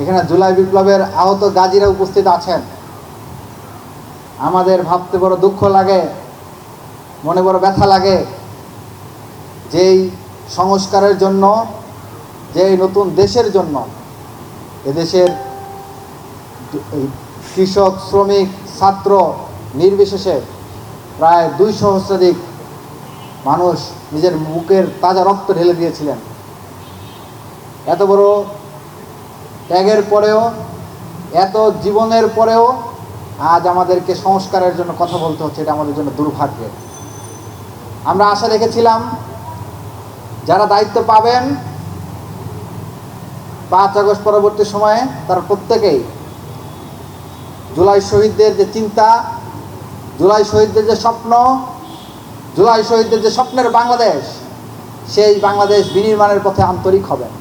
এখানে জুলাই বিপ্লবের আহত গাজীরা উপস্থিত আছেন। আমাদের ভাবতে বড় দুঃখ লাগে, মনে বড় ব্যথা লাগে, যেই সংস্কারের জন্য, যেই নতুন দেশের জন্য এদেশের কৃষক, শ্রমিক, ছাত্র নির্বিশেষে প্রায় 2 সহস্রাধিক মানুষ নিজের বুকের তাজা রক্ত ঢেলে দিয়েছিলেন। এত বড় ত্যাগের পরেও, এত জীবনের পরেও আজ আমাদেরকে সংস্কারের জন্য কথা বলতে হচ্ছে। এটা আমাদের জন্য দুর্ভাগ্যের। আমরা আশা রেখেছিলাম যারা দায়িত্ব পাবেন 5 আগস্ট পরবর্তী সময়ে তারা প্রত্যেকেই জুলাই শহীদদের যে চিন্তা, জুলাই শহীদদের যে স্বপ্ন, জুলাই শহীদদের যে স্বপ্নের বাংলাদেশ, সেই বাংলাদেশ বিনির্মাণের পথে আন্তরিক হবেন।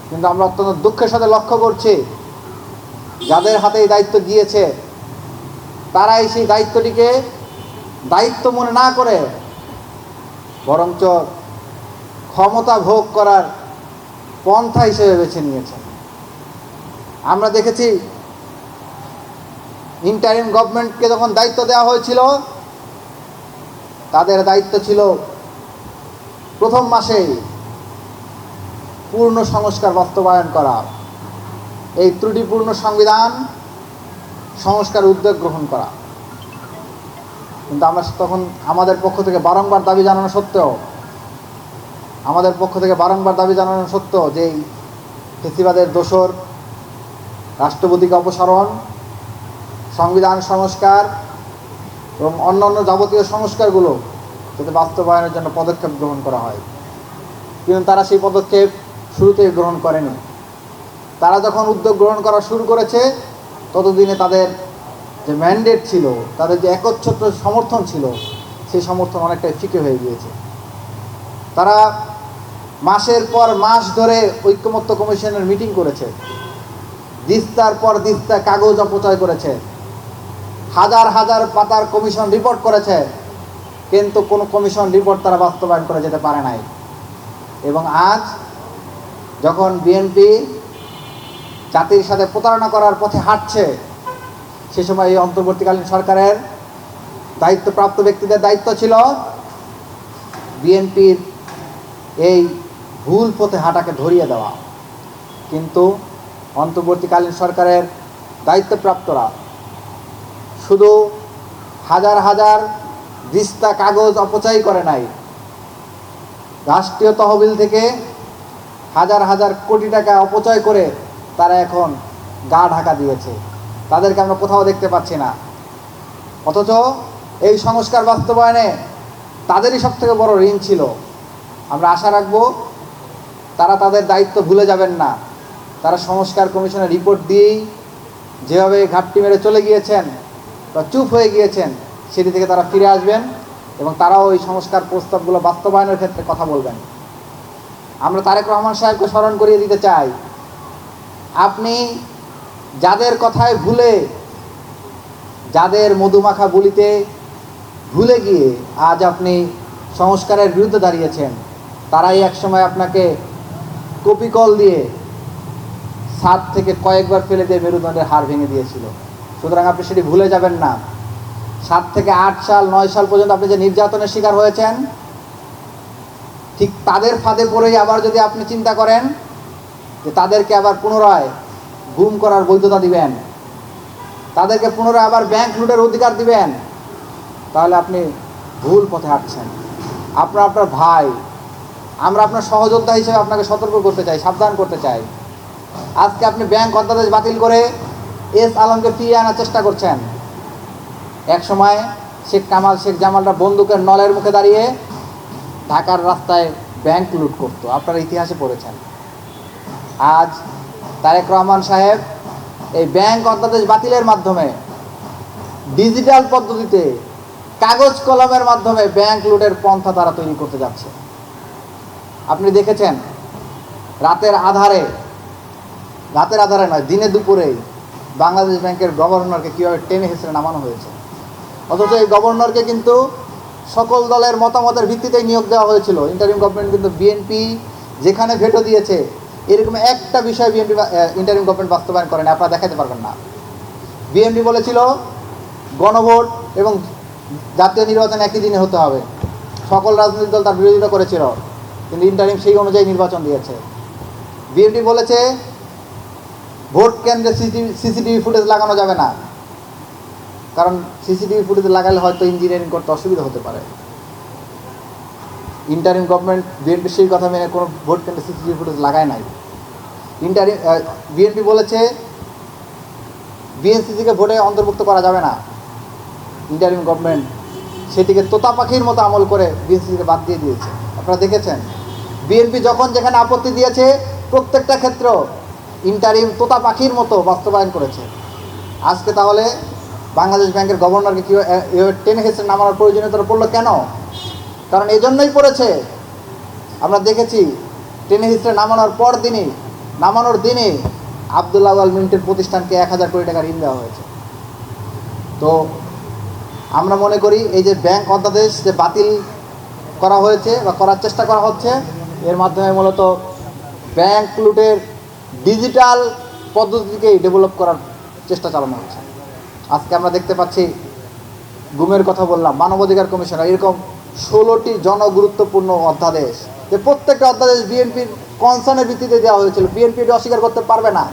কিন্তু আমরা অত্যন্ত দুঃখের সাথে লক্ষ্য করছি যাদের হাতে এই দায়িত্ব গিয়েছে তারাই সেই দায়িত্বটিকে দায়িত্ব মনে না করে বরঞ্চ ক্ষমতা ভোগ করার পন্থা হিসেবে বেছে নিয়েছেন। আমরা দেখেছি ইন্টারিম গভর্নমেন্টকে যখন দায়িত্ব দেওয়া হয়েছিল, তাদের দায়িত্ব ছিল প্রথম মাসেই পূর্ণ সংস্কার বাস্তবায়ন করা, এই ত্রুটিপূর্ণ সংবিধান সংস্কার উদ্যোগ গ্রহণ করা। কিন্তু আমরা তখন আমাদের পক্ষ থেকে বারংবার দাবি জানানো সত্ত্বেও যে ফেসিবাদের দোসর রাষ্ট্রপতিকে অপসারণ, সংবিধান সংস্কার এবং অন্যান্য যাবতীয় সংস্কারগুলো যাতে বাস্তবায়নের জন্য পদক্ষেপ গ্রহণ করা হয়, কিন্তু তারা সেই পদক্ষেপ শুরুতেই গ্রহণ করেনি। তারা যখন উদ্যোগ গ্রহণ করা শুরু করেছে ততদিনে তাদের যে ম্যান্ডেট ছিল, তাদের যে একচ্ছত্র সমর্থন ছিল, সেই সমর্থন অনেকটাই ফিকে হয়ে গিয়েছে। তারা মাসের পর মাস ধরে ঐক্যমত্য কমিশনের মিটিং করেছে, দিস্তার পর দিস্তা কাগজ অপচয় করেছে, হাজার হাজার পাতার কমিশন রিপোর্ট করেছে, কিন্তু কোনো কমিশন রিপোর্ট তারা বাস্তবায়ন করে যেতে পারে নাই। এবং আজ যখন বিএনপি জাতির সাথে প্রতারণা করার পথে হাঁটছে, সে সময় এই অন্তর্বর্তীকালীন সরকারের দায়িত্বপ্রাপ্ত ব্যক্তিদের দায়িত্ব ছিল বিএনপির এই ভুল পথে হাঁটাকে ধরিয়ে দেওয়া। কিন্তু অন্তর্বর্তীকালীন সরকারের দায়িত্বপ্রাপ্তরা শুধু হাজার হাজার দিস্তা কাগজ অপচয় করে নাই, রাষ্ট্রীয় তহবিল থেকে হাজার হাজার কোটি টাকা অপচয় করে তারা এখন গা ঢাকা দিয়েছে। তাদেরকে আমরা কোথাও দেখতে পাচ্ছি না। অথচ এই সংস্কার বাস্তবায়নে তাদেরই সবথেকে বড় ঋণ ছিল। আমরা আশা রাখব তারা তাদের দায়িত্ব ভুলে যাবেন না। তারা সংস্কার কমিশনের রিপোর্ট দিয়েই যেভাবে ঘাপটি মেরে চলে গিয়েছেন বা চুপ হয়ে গিয়েছেন, সেটি থেকে তারা ফিরে আসবেন এবং তারাও এই সংস্কার প্রস্তাবগুলো বাস্তবায়নের ক্ষেত্রে কথা বলবেন। আমরা তারেক রহমান সাহেবকে স্মরণ করিয়ে দিতে চাই, আপনি যাদের কথায় ভুলে, যাদের মধুমাখা বলিতে ভুলে গিয়ে আজ আপনি সংস্কারের বিরুদ্ধে দাঁড়িয়েছেন, তারাই একসময় আপনাকে কপিকল দিয়ে ছাদ থেকে কয়েকবার ফেলে দিয়ে মেরুদণ্ডের হাড় ভেঙে দিয়েছিল। সুতরাং আপনি সেটি ভুলে যাবেন না। 7 থেকে 8 সাল 9 সাল পর্যন্ত আপনি যে নির্যাতনের শিকার হয়েছেন, ঠিক তাদের ফাঁদে পড়েই আবার যদি আপনি চিন্তা করেন যে তাদেরকে আবার পুনরায় গুম করার বৈধতা দিবেন, তাদেরকে পুনরায় আবার ব্যাংক লুটের অধিকার দিবেন, তাহলে আপনি ভুল পথে হাঁটছেন। আপনার ভাই, আমরা আপনার সহযোদ্ধা হিসেবে আপনাকে সতর্ক করতে চাই, সাবধান করতে চাই। আজকে আপনি ব্যাংক অধ্যাদেশ বাতিল করে এস আলমকে ফিরিয়ে আনার চেষ্টা করছেন। এক সময় শেখ কামাল, শেখ জামালরা বন্দুকের নলের মুখে দাঁড়িয়ে ঢাকার রাস্তায় ব্যাংক লুট করতো, আপনারা ইতিহাসে পড়েছেন। আজ তারেক রহমান সাহেব এই ব্যাংক অধ্যাদেশ বাতিলের মাধ্যমে ডিজিটাল পদ্ধতিতে কাগজ কলমের মাধ্যমে ব্যাংক লুটের পন্থা তারা তৈরি করতে যাচ্ছে। আপনি দেখেছেন রাতের আধারে নয়, দিনে দুপুরেই বাংলাদেশ ব্যাংকের গভর্নরকে কীভাবে টেনে হেসড়ে নামানো হয়েছে। অথচ এই গভর্নরকে কিন্তু সকল দলের মতামতের ভিত্তিতেই নিয়োগ দেওয়া হয়েছিল। ইন্টারিম গভর্নমেন্ট কিন্তু বিএনপি যেখানে ভেটো দিয়েছে এরকম একটা বিষয় বিএনপি ইন্টারিম গভর্নমেন্ট বাস্তবায়ন করেন, আপনারা দেখাতে পারবেন না। বিএনপি বলেছিল গণভোট এবং জাতীয় নির্বাচন একই দিনে হতে হবে, সকল রাজনৈতিক দল তার বিরোধিতা করেছিল, কিন্তু ইন্টারিম সেই অনুযায়ী নির্বাচন দিয়েছে। বিএনপি বলেছে ভোট কেন্দ্রে সিসিটিভি ফুটেজ লাগানো যাবে না, কারণ সিসিটিভি ফুটেজ লাগালে হয়তো ইঞ্জিনিয়ারিং করতে অসুবিধা হতে পারে। ইন্টারিম গভর্নমেন্ট বিএনপি সেই কথা মেনে কোনো ভোট কেন্দ্রে সিসিটিভি ফুটেজ লাগায় নাই। বিএনপি বলেছে বিএনসিসিকে ভোটে অন্তর্ভুক্ত করা যাবে না, ইন্টারিম গভর্নমেন্ট সেটিকে তোতা পাখির মতো আমল করে বিএনসিসিকে বাদ দিয়ে দিয়েছে। আপনারা দেখেছেন বিএনপি যখন যেখানে আপত্তি দিয়েছে প্রত্যেকটা ক্ষেত্র ইন্টারিম তোতা পাখির মতো বাস্তবায়ন করেছে। আজকে তাহলে বাংলাদেশ ব্যাংকের গভর্নরকে কী টেনে হেসড়ে নামানোর প্রয়োজনীয়তা পড়লো কেন? কারণ এই জন্যই পড়েছে, আমরা দেখেছি টেনে হিসেবে নামানোর দিনে আবদুল্লাহ আল মিন্টের প্রতিষ্ঠানকে 1000 কোটি টাকা ঋণ দেওয়া হয়েছে। তো আমরা মনে করি এই যে ব্যাংক অধ্যাদেশ যে বাতিল করা হয়েছে বা করার চেষ্টা করা হচ্ছে, এর মাধ্যমে মূলত ব্যাংক লুটের ডিজিটাল পদ্ধতিকেই ডেভেলপ করার চেষ্টা চালানো হচ্ছে। আজকে আমরা দেখতে পাচ্ছি, গুমের কথা বললাম, মানবাধিকার কমিশন, এরকম 16টি জনগুরুত্বপূর্ণ অধ্যাদেশ, যে প্রত্যেকটা অধ্যাদেশ বিএনপির কনসার্নের ভিত্তিতে দেওয়া হয়েছিল। বিএনপি এটা অস্বীকার করতে পারবে না,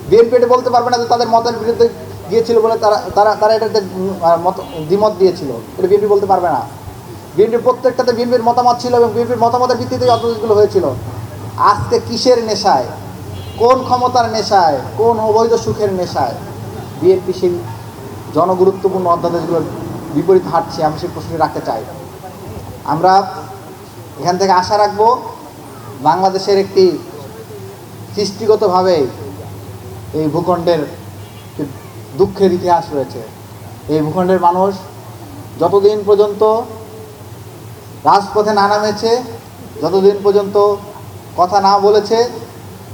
বিএনপি এটা বলতে পারবে না যে তাদের মতের বিরুদ্ধে গিয়েছিল বলে তারা এটাতে দ্বিমত দিয়েছিল, এটা বিএনপি বলতে পারবে না। বিএনপির প্রত্যেকটাতে বিএনপির মতামত ছিল এবং বিএনপির মতামতের ভিত্তিতে অধ্যাদেশগুলো হয়েছিল। আজকে কিসের নেশায়, কোন ক্ষমতার নেশায়, কোন অবৈধ সুখের নেশায় বিএনপি সেই জনগুরুত্বপূর্ণ অধ্যাদেশগুলোর বিপরীত হাঁটছে? আমি সেই প্রশ্নটি রাখতে চাই। আমরা এখান থেকে আশা রাখবো বাংলাদেশের একটি সৃষ্টিগতভাবে এই ভূখণ্ডের দুঃখের ইতিহাস রয়েছে। এই ভূখণ্ডের মানুষ যতদিন পর্যন্ত রাজপথে না নামেছে, যতদিন পর্যন্ত কথা না বলেছে,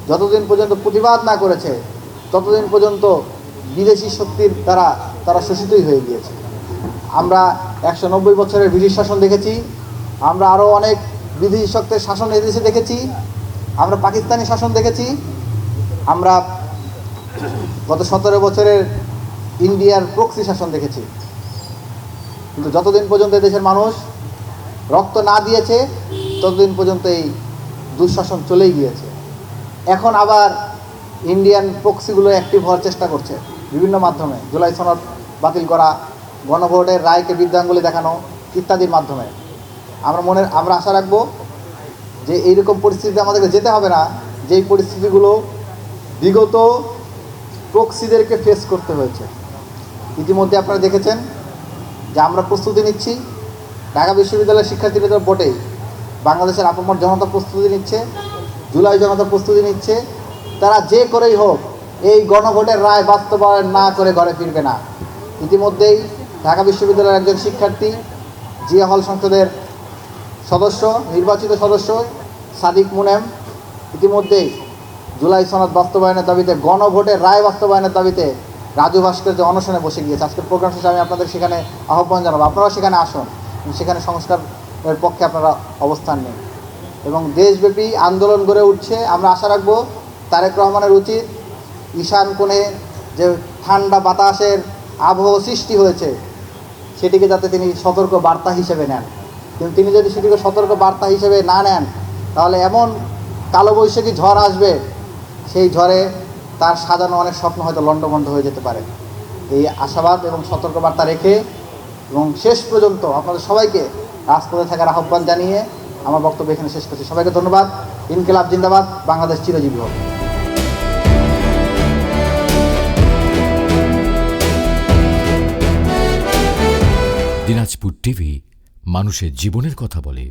যতদিন পর্যন্ত প্রতিবাদ না করেছে, ততদিন পর্যন্ত বিদেশি শক্তির দ্বারা তারা শোষিতই হয়ে গিয়েছে। আমরা 190 বছরের ব্রিটিশ শাসন দেখেছি, আমরা আরও অনেক বিদেশি শক্তির শাসন এদেশে দেখেছি, আমরা পাকিস্তানি শাসন দেখেছি, আমরা গত 17 বছরের ইন্ডিয়ার প্রক্সি শাসন দেখেছি। কিন্তু যতদিন পর্যন্ত দেশের মানুষ রক্ত না দিয়েছে ততদিন পর্যন্ত এই দুঃশাসন চলেই গিয়েছে। এখন আবার ইন্ডিয়ান প্রক্সিগুলো অ্যাক্টিভ হওয়ার চেষ্টা করছে বিভিন্ন মাধ্যমে, জুলাই সনদ বাতিল করা, গণভোটের রায়কে বৃদ্ধাঙ্গুলি দেখানো ইত্যাদির মাধ্যমে। আমরা আশা রাখবো যে এইরকম পরিস্থিতিতে আমাদেরকে যেতে হবে না, যেই পরিস্থিতিগুলো বিগত প্রক্সিদেরকে ফেস করতে হয়েছে। ইতিমধ্যে আপনারা দেখেছেন যে আমরা প্রস্তুতি নিচ্ছি, ঢাকা বিশ্ববিদ্যালয়ের শিক্ষার্থীরা বটেই, বাংলাদেশের আপামর জনতা প্রস্তুতি নিচ্ছে, জুলাই জনতা প্রস্তুতি নিচ্ছে। তারা যে করেই হোক এই গণভোটের রায় বাস্তবায়ন না করে ঘরে ফিরবে না। ইতিমধ্যেই ঢাকা বিশ্ববিদ্যালয়ের একজন শিক্ষার্থী, জিয়া হল সংসদের সদস্য, নির্বাচিত সদস্য সাদিক মুনেম ইতিমধ্যেই জুলাই সনদ বাস্তবায়নের দাবিতে, গণভোটের রায় বাস্তবায়নের দাবিতে রাজু ভাস্কর্যে অনশনে বসে গিয়েছে। আজকের প্রোগ্রাম শেষে আমি আপনাদের সেখানে আহ্বান জানাবো, আপনারাও সেখানে আসুন, সেখানে সংস্কারের পক্ষে আপনারা অবস্থান নিন এবং দেশব্যাপী আন্দোলন গড়ে উঠছে। আমরা আশা রাখবো তারেক রহমানের উচিত ঈশান কোণে যে ঠান্ডা বাতাসের আবহ সৃষ্টি হয়েছে সেটিকে যাতে তিনি সতর্ক বার্তা হিসেবে নেন। কিন্তু তিনি যদি সেটিকে সতর্ক বার্তা হিসেবে না নেন, তাহলে এমন কালবৈশাখী ঝড় আসবে, সেই ঝড়ে তার সাজানো অনেক স্বপ্ন হয়তো লণ্ডভণ্ড হয়ে যেতে পারে। এই আশাবাদ এবং সতর্কবার্তা রেখে এবং শেষ পর্যন্ত আপনাদের সবাইকে রাজপথে থাকার আহ্বান জানিয়ে আমার বক্তব্য এখানে শেষ করছি। সবাইকে ধন্যবাদ। ইনকিলাব জিন্দাবাদ, বাংলাদেশ চিরজীবী হোক। দিনাজপুর টিভি, মানুষের জীবনের কথা বলে।